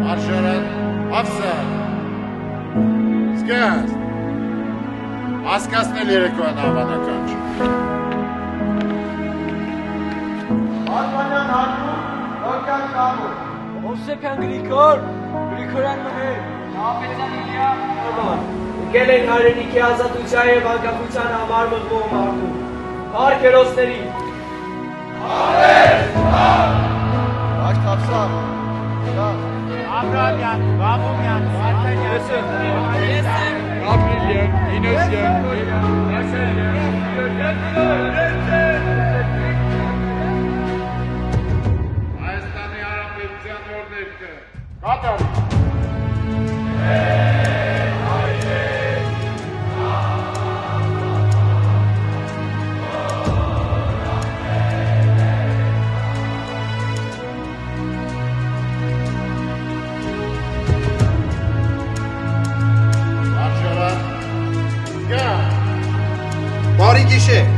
Marşeren, Hafsa, Skaz, Askas Neliriko'ya Navanakanç. Armanyan Harun, Orkan Kabul. Osekan Grikoran Mhe, Nafetan İlya, Arman. Գելեն հայրենիքի ազատության և անկախության համար մղվող մարդու։ Հարկ հերոսների։ Baş Tapsam, Abrahamian, Babumyan, Artanyan, Gabrielian, Inosian, Հայաստանի Հանրապետության օրներքը, Կատար, Marşeren, Skaz, Բարի գիշեր։